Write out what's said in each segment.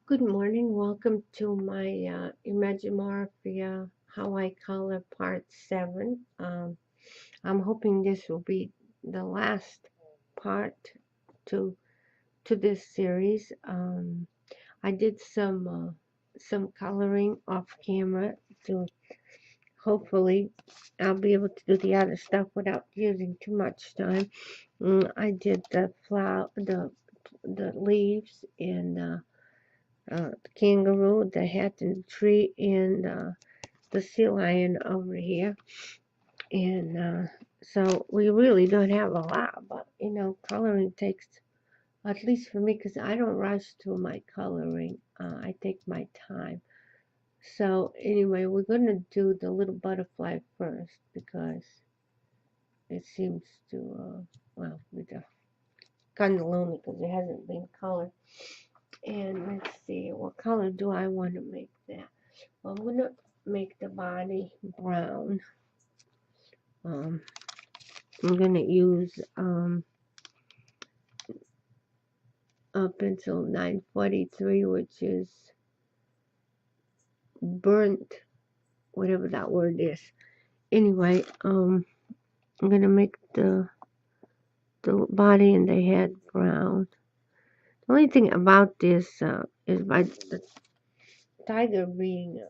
Good morning. Welcome to my Imagimorphia How I Color Part 7. I'm hoping this will be the last part to this series. I did some coloring off camera to hopefully I'll be able to do the other stuff without using too much time. I did the flower, the leaves and the kangaroo, the hat and the tree, and the sea lion over here. And so we really don't have a lot, but coloring takes, at least for me, because I don't rush through my coloring. I take my time. So anyway, we're going to do the little butterfly first because it seems to, well, it's kind of lonely because it hasn't been colored. And let's see, what color do I want to make that? Well, I'm going to make the body brown. I'm going to use a pencil 943, which is burnt, whatever that word is. Anyway, I'm going to make the body and the head brown. The only thing about this is by the tiger being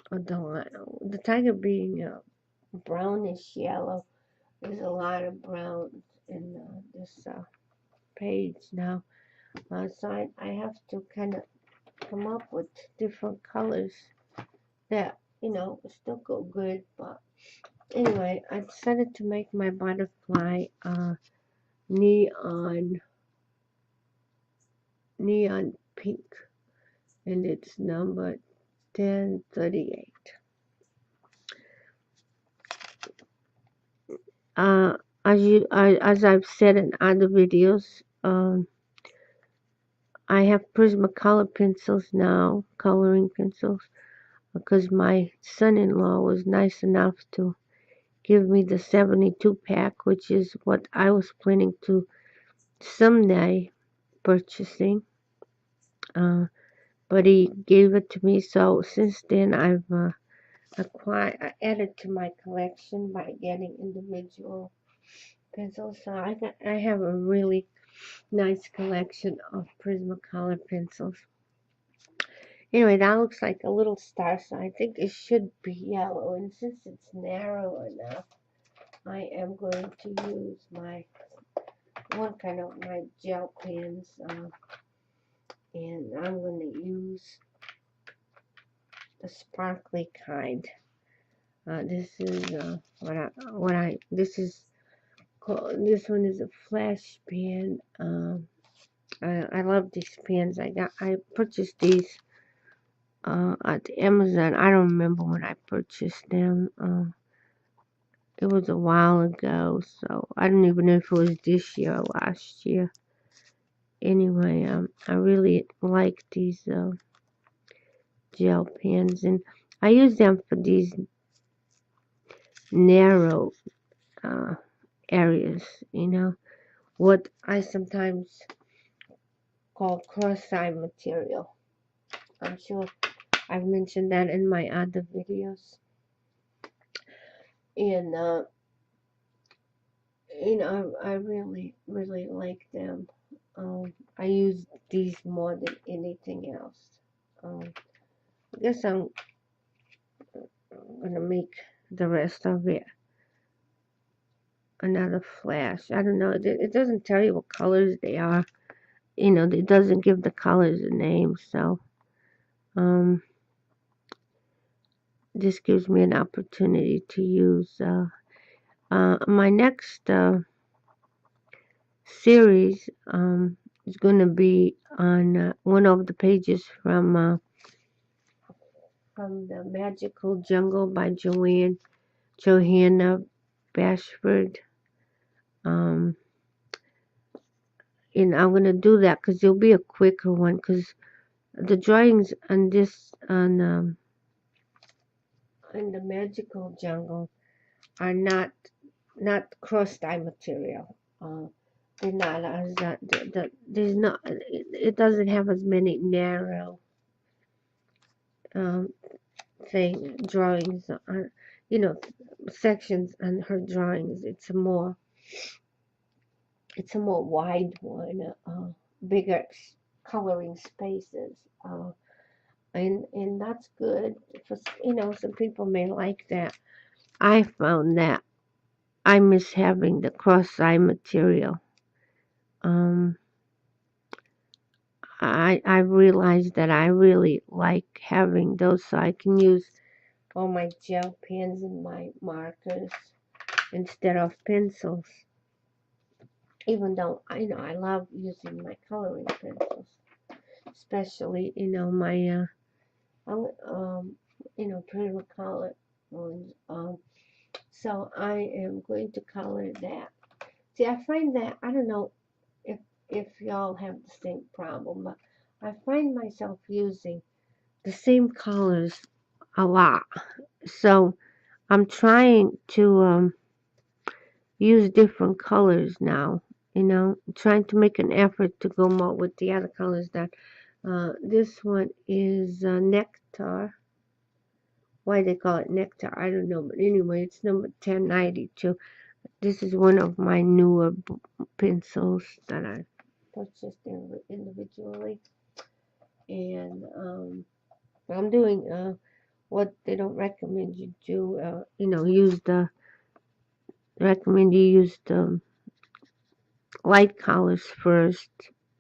the tiger being brownish yellow. There's a lot of browns in this page now. So I have to kind of come up with different colors that, still go good. But anyway, I decided to make my butterfly neon pink, and it's number 1038. As I've said in other videos, I have Prismacolor pencils now, coloring pencils, because my son-in-law was nice enough to give me the 72 pack, which is what I was planning to someday purchasing. But he gave it to me, so since then I've added to my collection by getting individual pencils. So I have a really nice collection of Prismacolor pencils. Anyway, that looks like a little star, so I think it should be yellow. And since it's narrow enough, I am going to use my gel pens, and I'm going to use the sparkly kind. This is this one is a flash pen. I love these pens. I purchased these at Amazon. I don't remember when I purchased them. It was a while ago, so I don't even know if it was this year or last year. Anyway, I really like these gel pens, and I use them for these narrow areas, what I sometimes call cross-eye material. I'm sure I've mentioned that in my other videos. And, I really, really like them. I use these more than anything else. I guess I'm going to make the rest of it another flash. I don't know. It doesn't tell you what colors they are. It doesn't give the colors a name. So, this gives me an opportunity to use my next series is going to be on one of the pages from the Magical Jungle by Johanna Bashford. And I'm going to do that because it'll be a quicker one, because the drawings on this in the Magical Jungle are not cross-dye material. they're not as there's not it doesn't have as many narrow um drawings on, you know, sections on her drawings. It's a more wide one, bigger coloring spaces, and that's good for, some people may like that. I found that I miss having the cross-eye material. um I realized that I really like having those so I can use all my gel pens and my markers instead of pencils. Even though I love using my coloring pencils, especially my pretty color ones. So I am going to color that. See, I find that I don't know if y'all have the same problem, but I find myself using the same colors a lot. So I'm trying to use different colors now. Trying to make an effort to go more with the other colors. That this one is nectar. Why they call it nectar, I don't know. But anyway, it's number 1092. This is one of my newer pencils that I purchased individually, and I'm doing what they don't recommend you do. Recommend you use the light colors first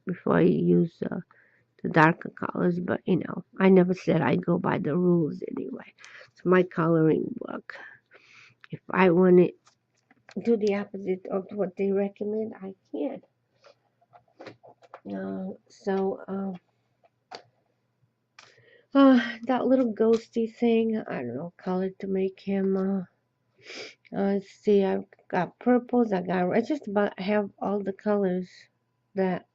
before you use the darker colors. But I never said I go by the rules anyway. It's my coloring book. If I want to do the opposite of what they recommend, I can. That little ghosty thing, I don't know, color to make him. Let's see, I've got purples, I just about have all the colors that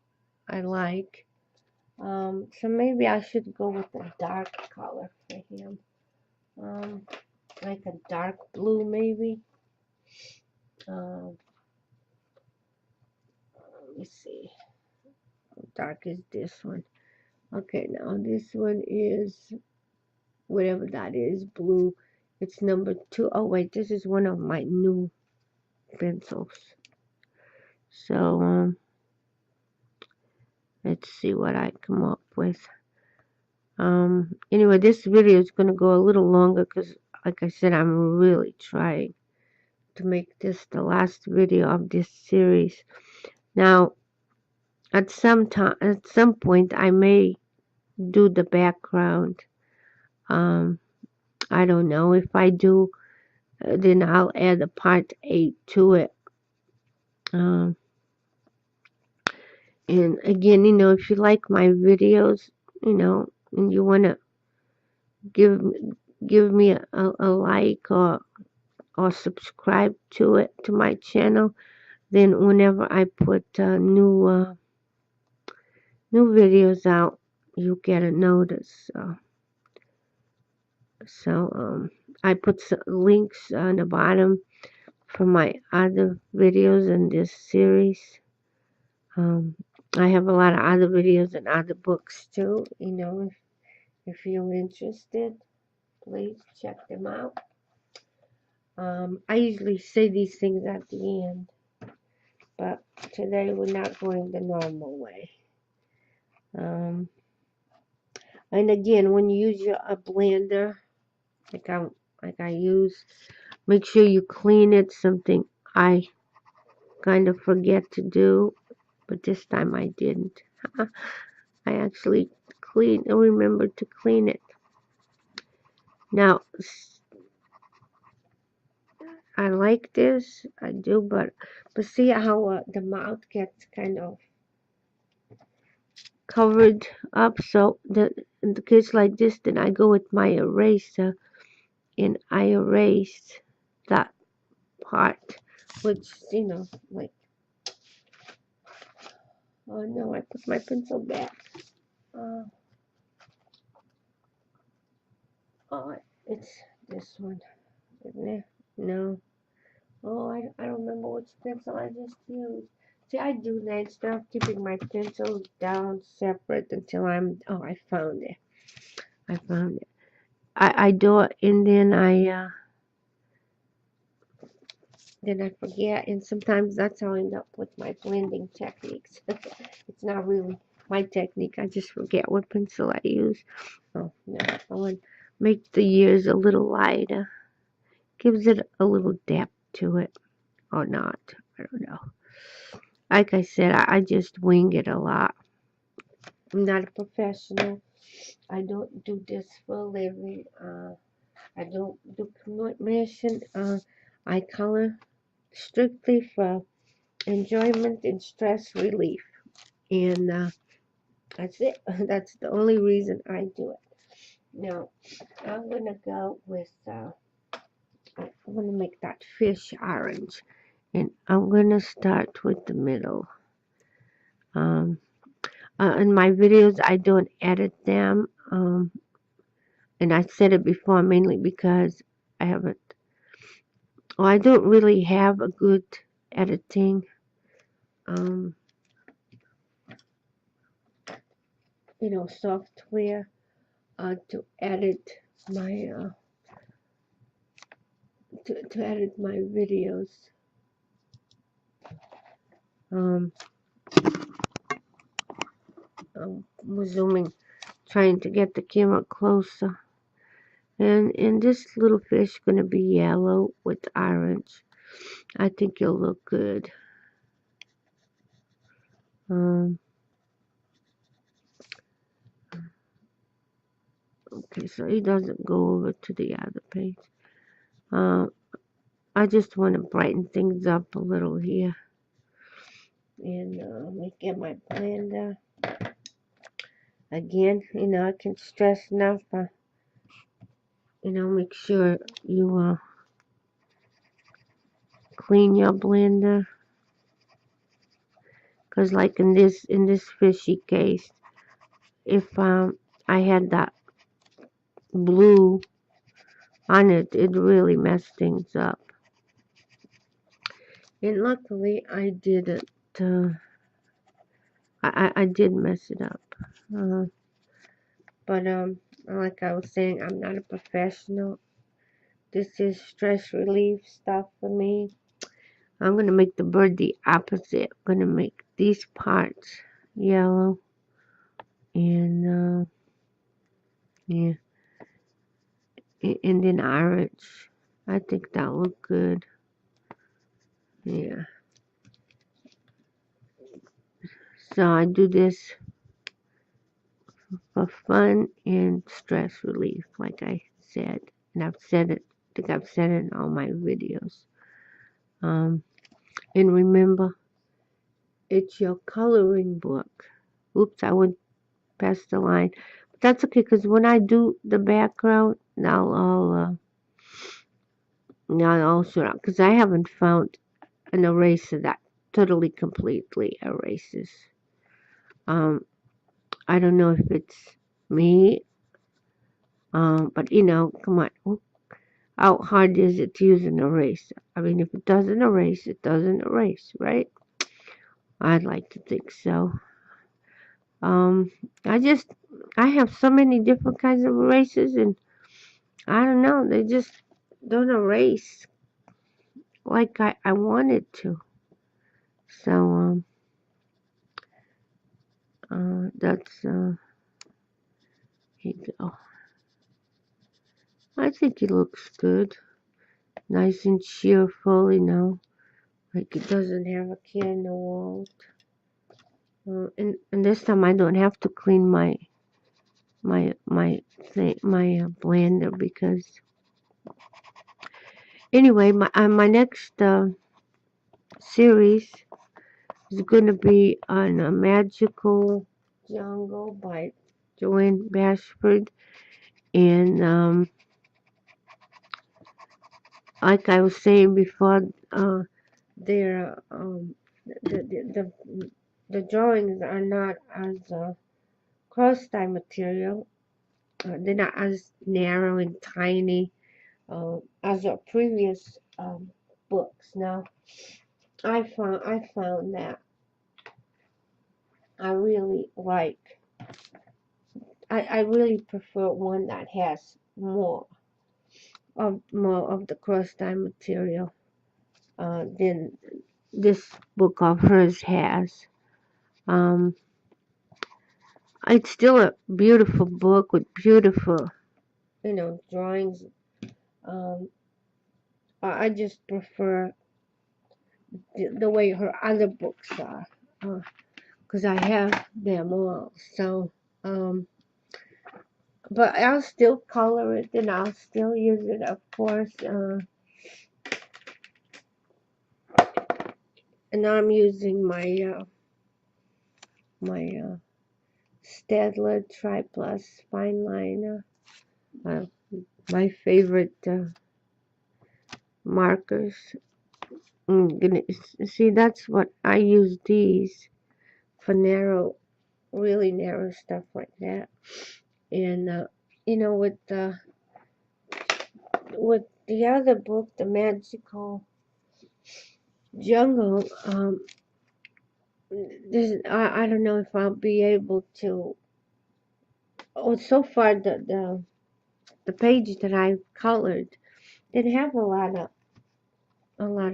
I like. So maybe I should go with a dark color for him. Like a dark blue maybe. Let me see. How dark is this one? Okay, now this one is whatever that is, blue. It's number 2. Oh wait, this is one of my new pencils. So let's see what I come up with. Anyway, this video is going to go a little longer because, like I said, I'm really trying to make this the last video of this series. Now, at some point, I may do the background. I don't know. If I do, then I'll add a part 8 to it. And again, if you like my videos, and you want to give me a like or subscribe to my channel, then whenever I put new videos out, you get a notice. So I put some links on the bottom for my other videos in this series. I have a lot of other videos and other books too. If you're interested, please check them out. I usually say these things at the end, but today we're not going the normal way. And again, when you use a blender, like I use, make sure you clean it. Something I kind of forget to do, but this time I didn't. I actually remembered to clean it. Now, I like this, I do, but see how the mouth gets kind of covered up. So in the case like this, then I go with my eraser and I erase that part, which like, oh no, I put my pencil back. Oh, it's this one, isn't it? No. Oh, I don't remember which pencil I just used. See, I do that instead of keeping my pencils down separate until I'm. Oh, I found it. I found it. I do it, and then I forget, and sometimes that's how I end up with my blending techniques. It's not really my technique. I just forget what pencil I use. Oh no, I want to make the ears a little lighter. Gives it a little depth to it, or not. I don't know. Like I said, I just wing it a lot. I'm not a professional. I don't do this for a living. I don't do commission. I color strictly for enjoyment and stress relief. And that's it. That's the only reason I do it. Now, I'm going to go with, I'm going to make that fish orange. And I'm going to start with the middle. In my videos, I don't edit them. And I said it before mainly because I haven't, well, I don't really have a good editing, um, software to edit my to edit my videos. Um, I'm zooming, trying to get the camera closer. And this little fish is going to be yellow with orange. I think it'll look good. Okay, so he doesn't go over to the other page. I just want to brighten things up a little here. And let me get my blender. Again, I can stress enough. Make sure you clean your blender. Because like in this fishy case, if I had that blue on it, it really messed things up. And luckily, I didn't. I did mess it up. But like I was saying, I'm not a professional. This is stress relief stuff for me. I'm gonna make the bird the opposite. I'm gonna make these parts yellow, and yeah, and then orange. I think that'll look good. Yeah. So I do this for fun and stress relief, like I said, and I've said it. I think I've said it in all my videos. And remember, it's your coloring book. Oops, I went past the line, but that's okay because when I do the background, now I'll show it because I haven't found an eraser that totally completely erases. I don't know if it's me, but come on. How hard is it to use an eraser? I mean, if it doesn't erase, it doesn't erase, right? I'd like to think so. I have so many different kinds of erasers, and I don't know, they just don't erase like I wanted to. So, that's, here you go. I think he looks good. Nice and cheerful, like it doesn't have a care in the world. And this time I don't have to clean my blender because anyway, my next series is going to be on a Magical Jungle by Joanne Bashford, and like I was saying before, they're the drawings are not as cross-tie material. They're not as narrow and tiny as our previous books. Now, I found that I really like, I really prefer one that has more of the cross tie material than this book of hers has. Um, it's still a beautiful book with beautiful, drawings. Um, I just prefer the way her other books are, because I have them all. So, but I'll still color it and I'll still use it, of course. And I'm using my staedtler triplus fineliner. Uh, my favorite markers. See, that's what I use these for really narrow stuff like that. And with the other book, The Magical Jungle, I don't know if I'll be able to. Oh, so far the page that I've colored didn't have a lot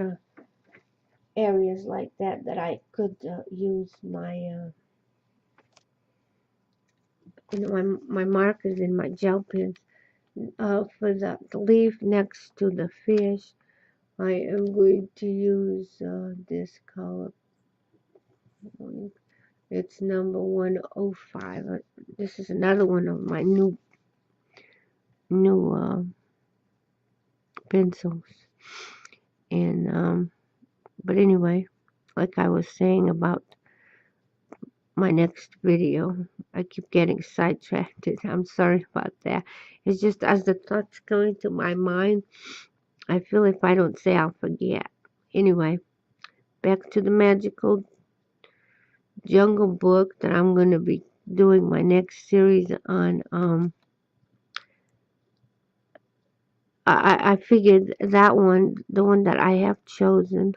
of areas like that I could use my markers and my gel pens. For the leaf next to the fish, I am going to use this color. It's number 105. This is another one of my new pencils. And but anyway, like I was saying about my next video, I keep getting sidetracked. I'm sorry about that. It's just as the thoughts come into my mind, I feel if I don't say, I'll forget. Anyway, back to the Magical Jungle book that I'm going to be doing my next series on. I figured that one, the one that I have chosen,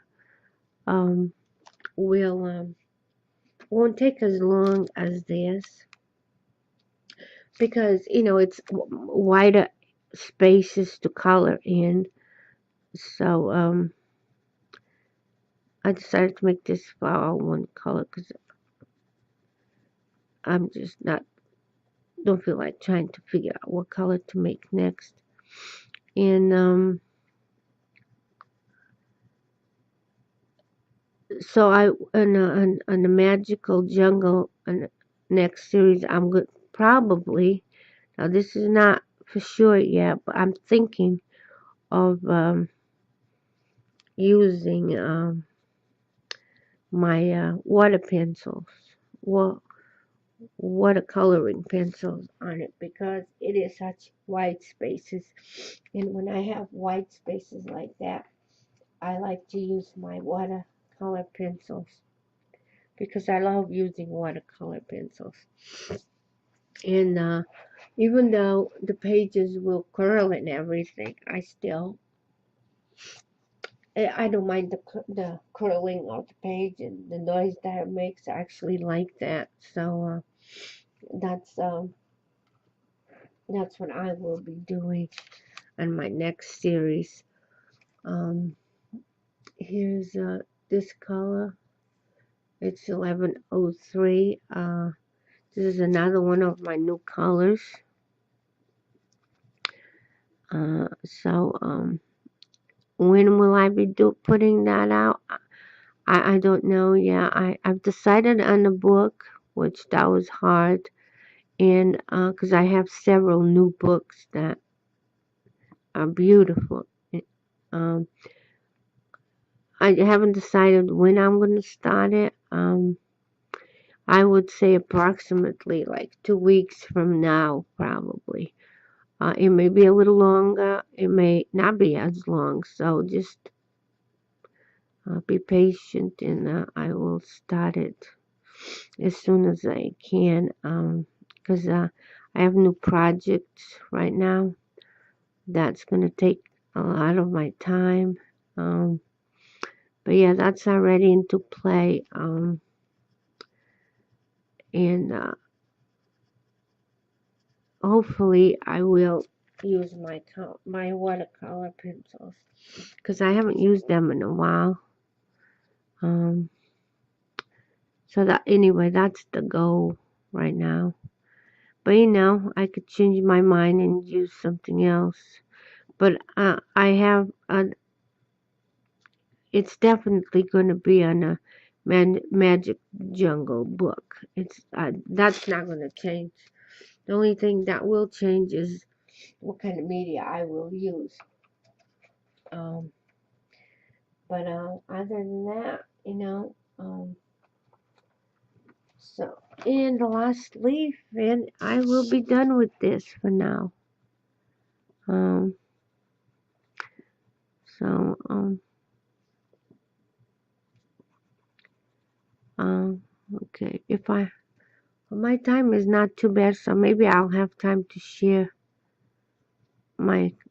will won't take as long as this, because it's wider spaces to color in. So I decided to make this for one color because I'm just don't feel like trying to figure out what color to make next. And so on the Magical Jungle next series, I'm going probably, now this is not for sure yet, but I'm thinking of using my water pencils, watercoloring pencils on it, because it is such wide spaces, and when I have wide spaces like that, I like to use my watercolor pencils because I love using watercolor pencils. And even though the pages will curl and everything, I don't mind the curling of the page and the noise that it makes. I actually like that. So that's what I will be doing on my next series. Here's this color. It's 1103. This is another one of my new colors. So when will I be putting that out? I don't know. Yeah, I've decided on the book, which that was hard, and because I have several new books that are beautiful. Um, I haven't decided when I'm going to start it. I would say approximately like 2 weeks from now, probably. It may be a little longer. It may not be as long. So just be patient, and I will start it as soon as I can. Because I have new projects right now. That's going to take a lot of my time. But yeah, that's already into play. and hopefully I will use my watercolor pencils because I haven't used them in a while. So that anyway, that's the goal right now. But I could change my mind and use something else. But I have it's definitely going to be on a Magic Jungle book. That's not going to change. The only thing that will change is what kind of media I will use. Um, but other than that, so in the last leaf, and I will be done with this for now. Um, so okay, my time is not too bad, so maybe I'll have time to share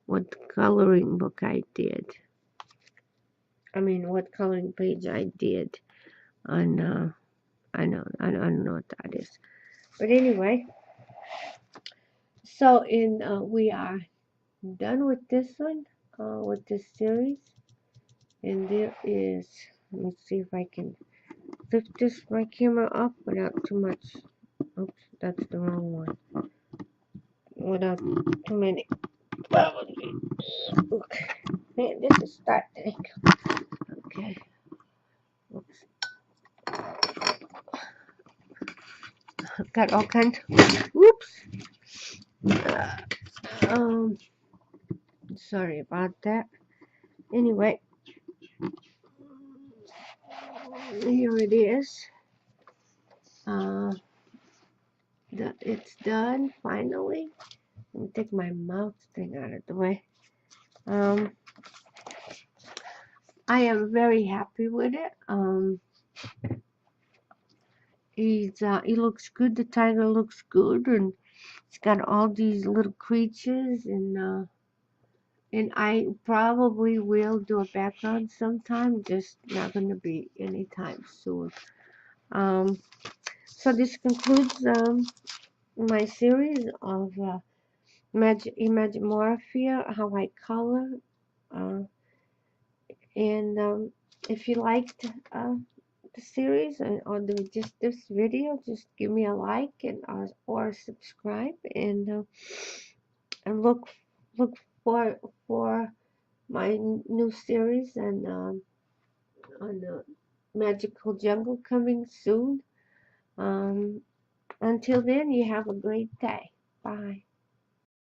what coloring book I did. I mean, what coloring page I did on. I don't know what that is, but anyway. So we are done with this one, with this series, and there is. Let me see if I can lift my camera up without too much. Oops, that's the wrong one. Without too many. Okay. Man, this is starting. Okay. Oops. I've got all kinds. Oops. Sorry about that. Anyway, here it is. It's done finally. Let me take my mouth thing out of the way. I am very happy with it. He looks good. The tiger looks good, and it's got all these little creatures, and I probably will do a background sometime. Just not going to be anytime soon. So this concludes my series of Imagimorphia, how I color. And if you liked the series or just this video, just give me a like and or subscribe, and look for my new series and on the Magical Jungle coming soon. Until then, you have a great day. Bye.